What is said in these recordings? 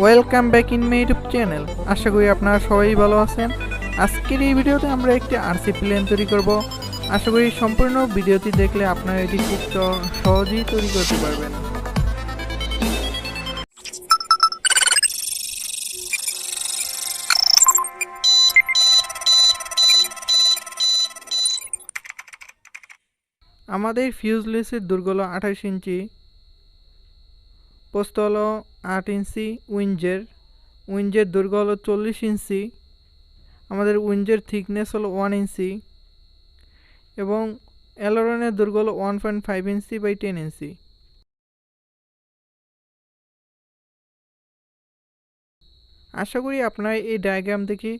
Welcome back in my YouTube channel. আশা করি আপনারা সবাই ভালো আছেন। আজকের এই ভিডিওতে আমরা একটি আরসি প্লেন তৈরি করব। আশা করি সম্পূর্ণ ভিডিওটি দেখলে আপনারা এটি খুব সহজেই তৈরি করতে পারবেন। আমাদের ফিউজলেসের দৈর্ঘ্য হলো 28 ইঞ্চি, প্রস্থ হলো 8 ইঞ্চি, উইঞ্জের দৈর্ঘ্য হলো 40 ইঞ্চি, আমাদের উইঞ্জের থিকনেস হলো 1 ইঞ্চি এবং অ্যালোরনের দৈর্ঘ্য হলো 1.5 ইঞ্চি বাই 10 ইঞ্চি। আশা করি আপনারা এই ডায়াগ্রাম দেখে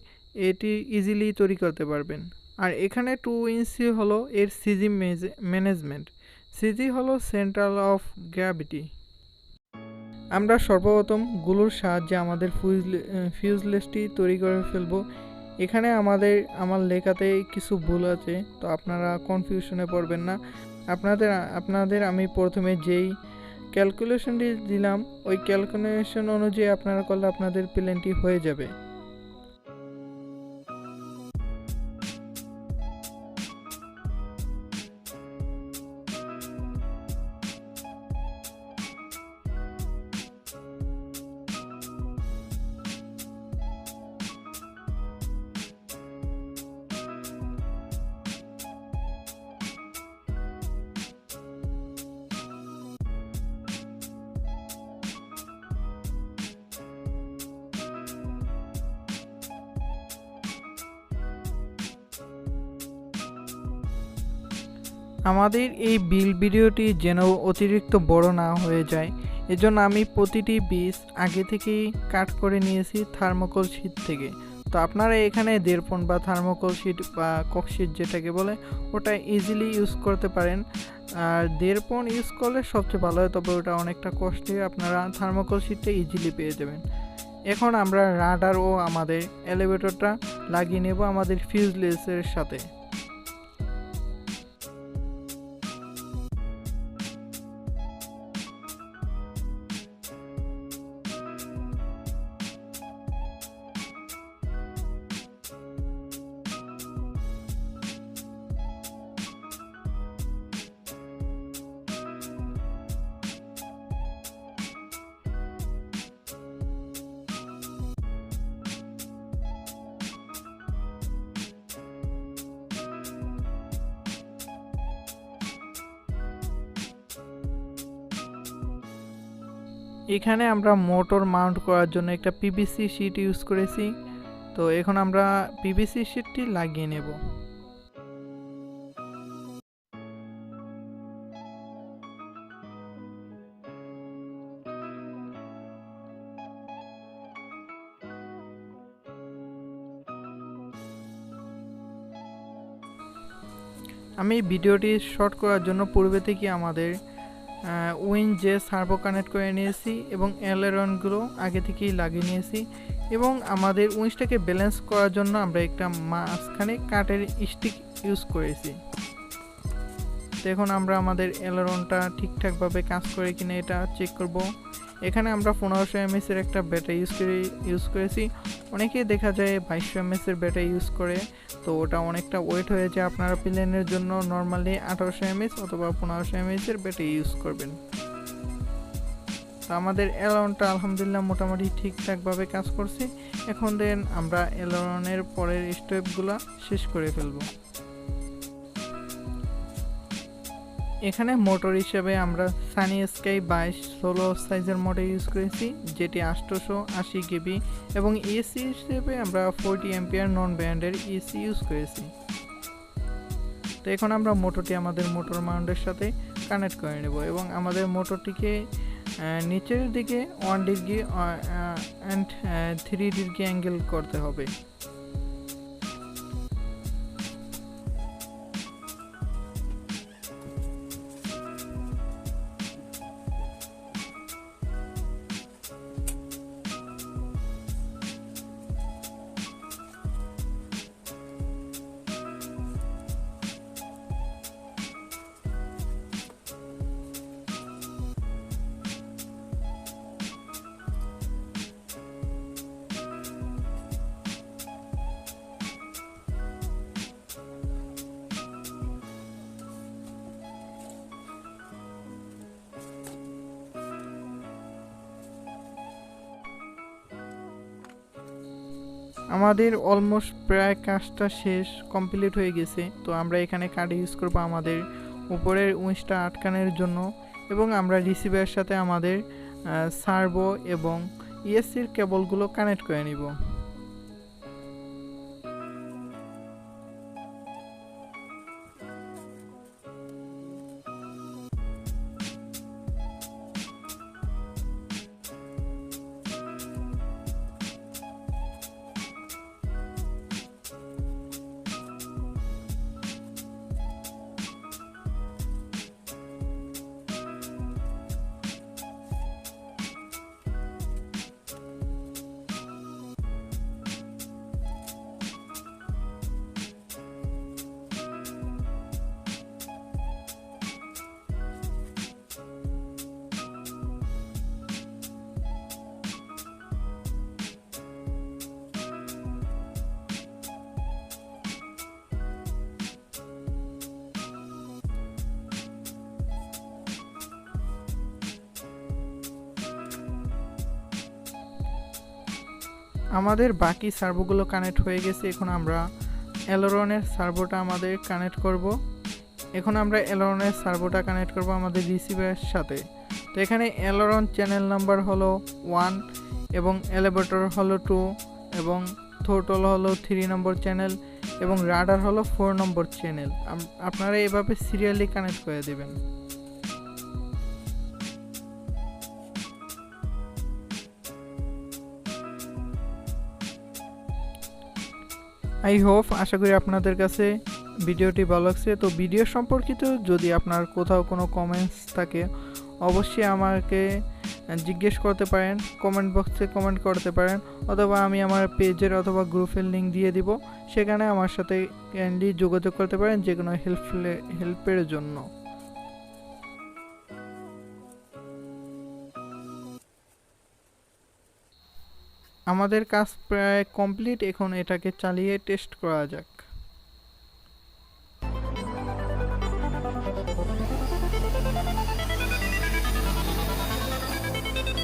এটি ইজিলি তৈরি করতে পারবেন। আর এখানে 2 ইঞ্চি হলো এর সিজি ম্যানেজমেন্ট। সিজি হলো সেন্ট্রাল অফ গ্র্যাভিটি। আমরা সর্বপ্রথম গুলোর সাহায্যে আমাদের ফিউজলেসটি তৈরি করে ফেলব। এখানে আমার লেখাতে কিছু ভুল আছে, তো আপনারা কনফিউশনে পড়বেন না। আপনাদের আমি প্রথমে যেই ক্যালকুলেশনটি দিলাম ওই ক্যালকুলেশন অনুযায়ী আপনারা করলে আপনাদের প্লেনটি হয়ে যাবে। আমাদের এই ভিডিওটি যেন অতিরিক্ত বড় না হয়ে যায়, এজন্য আমি প্রতিটি পিস আগে থেকেই কাট করে নিয়েছি থার্মোকল শীট থেকে। তো আপনারা এখানে দেড়পন বা থার্মোকল শীট বা ককশিট যেটাকে বলে ওটা ইজিলি ইউজ করতে পারেন। আর দেড়পন ইউজ করলে সবচেয়ে ভালো হয়, তবে ওটা অনেকটা কষ্টে, আপনারা থার্মোকল শীটটা ইজিলি পেয়ে যাবেন। এখন আমরা রাডার ও আমাদের এলিভেটরটা লাগিয়ে নেব আমাদের ফিউজলেসের সাথে। এখানে আমরা মোটর মাউন্ট করার জন্য একটা পিভিসি শীট ইউজ করেছি। তো এখন আমরা পিভিসি শীটটি লাগিয়ে নেব। আমি ভিডিওটি শর্ট করার জন্য পূর্বে থেকে আমাদের উইঞ্জে সার্ভো কানেক্ট করে নিয়েছি এবং এলারনগুলো আগে থেকেই লাগিয়ে নিয়েছি এবং আমাদের উইঞ্জটাকে ব্যালেন্স করার জন্য আমরা একটা মাঝখানে কাঠের স্টিক ইউজ করেছি। তো এখন আমরা আমাদের এলারনটা ঠিকঠাকভাবে কাজ করে কিনা এটা চেক করব। এখানে আমরা 1500 mAh এর একটা ব্যাটারি ইউজ করেছি। অনেকেই দেখা যায় 2200 mAh এর ব্যাটারি ইউজ করে, তো ওটা অনেকটা ওয়েট হয়ে যায়। আপনারা প্লেনের জন্য নর্মালি 1800 mAh অথবা 1500 mAh এর ব্যাটারি ইউজ করবেন। তো আমাদের এলারনটা আলহামদুলিল্লাহ মোটামুটি ঠিকঠাকভাবে কাজ করছে। এখন দেন আমরা এলারনের পরের স্টেপগুলো শেষ করে ফেলব। এখানে মোটর হিসেবে আমরা সানি স্কাই 2216 সাইজের মোটর ইউজ করেছি, যেটি 880 কেবি এবং এসি হিসেবে আমরা 40 অ্যাম্পিয়ার নন ব্যান্ডের এসি ইউজ করেছি। তো এখন আমরা মোটরটি আমাদের মোটর মাউন্টের সাথে কানেক্ট করে নেব এবং আমাদের মোটরটিকে নিচের দিকে 1 ডিগ্রি অ্যান্ড 3 ডিগ্রি অ্যাঙ্গেল করতে হবে। আমাদের অলমোস্ট প্রায় কাজটা শেষ, কমপ্লিট হয়ে গেছে। তো আমরা এখানে কার্ড ইউজ করবো আমাদের উপরের উইঞ্চটা আটকানোর জন্য, এবং আমরা রিসিভারের সাথে আমাদের সার্ভো এবং ইএসসির কেবলগুলো কানেক্ট করে নিব। আমাদের বাকি সার্ভোগুলো কানেক্ট হয়ে গেছে। এখন আমরা এলরনের সার্ভোটা আমাদের কানেক্ট করব। এখন আমরা এলরনের সার্ভোটা কানেক্ট করব আমাদের রিসিভারের সাথে। তো এখানে এলরন চ্যানেল নাম্বার হলো 1 এবং এলিভেটর হলো 2 এবং থ্রোটল হলো 3 নম্বর চ্যানেল এবং রাডার হলো 4 নম্বর চ্যানেল। আপনারা এভাবে সিরিয়ালি কানেক্ট করে দেবেন। আই হোপ, আশা করি আপনাদের কাছে ভিডিওটি ভালো লাগছে। তো ভিডিও সম্পর্কিত যদি আপনার কোথাও কোনো কমেন্টস থাকে অবশ্যই আমাকে জিজ্ঞেস করতে পারেন, কমেন্ট বক্সে কমেন্ট করতে পারেন, অথবা আমি আমার পেজের অথবা গ্রুপের লিঙ্ক দিয়ে দিব, সেখানে আমার সাথে কাইন্ডলি যোগাযোগ করতে পারেন যে কোনো হেল্পের জন্য। আমাদের কাজ প্রায় কমপ্লিট, এখন এটাকে চালিয়ে টেস্ট করা যাক।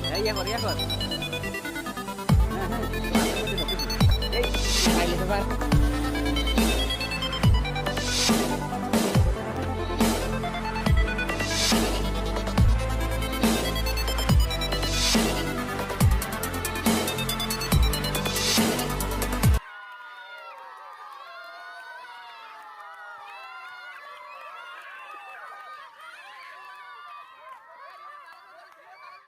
এই